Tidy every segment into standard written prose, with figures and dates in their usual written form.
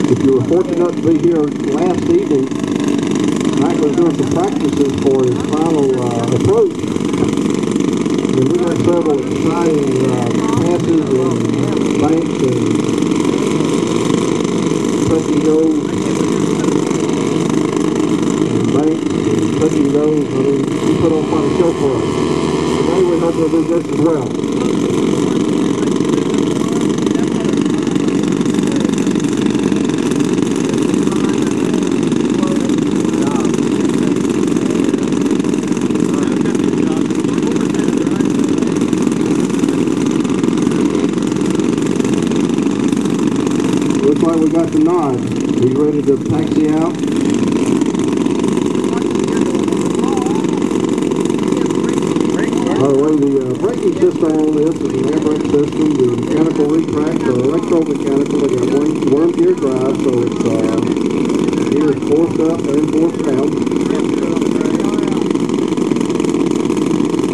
If you were fortunate enough to be here last evening, Mike was doing some practices for his final approach. And we got several exciting passes and banks and touch and goes. And banks and touch and goes. I mean, he put on quite a show for us. Today we're not going to do this as well. Looks like we got the nod. Are you ready to taxi out? By the way, the braking system on this is an air brake system. The mechanical retracts are electromechanical. They got one gear drive, so it's gear is forced up and forced down.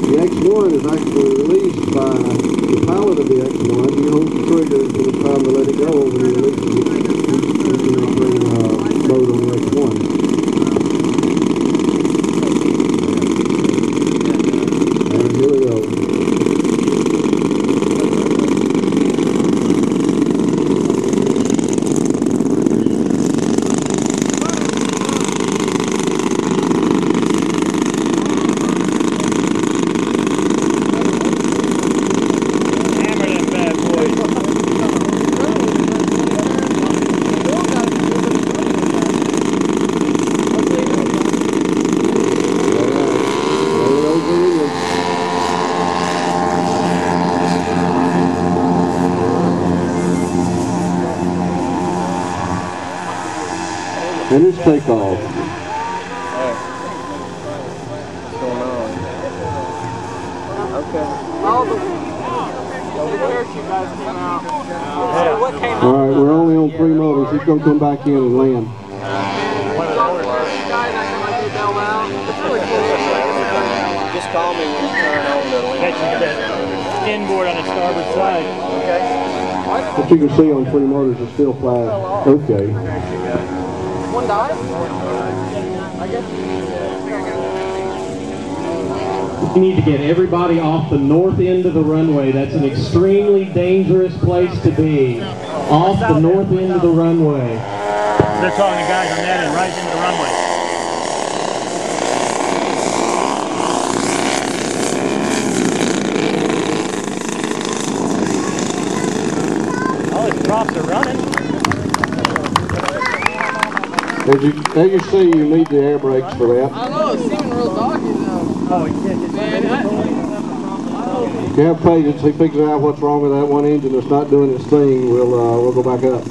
The X1 is actually released by the pilot of the X1. He holds the trigger until it's time to let it go, and he releases the engine mode on the X1. And here we go. And it's takeoff. What's going on? Okay. All the parachute guys came out. So what came out? All right, we're only on 3 motors. He's going to come back in and land. Just call me when you turn on the inboard on the starboard side. Okay. What you can see on 3 motors is still flat. Okay. One died? I guess. You need to get everybody off the north end of the runway. That's an extremely dangerous place to be. Off the north end of the runway. They're calling the guys on that end right into the runway. All his props are running. As you see, you need the air brakes for that. I don't know, it's seeming real doggy though. Oh, he did. If you have patience, he figures out what's wrong with that one engine that's not doing its thing. We'll go back up.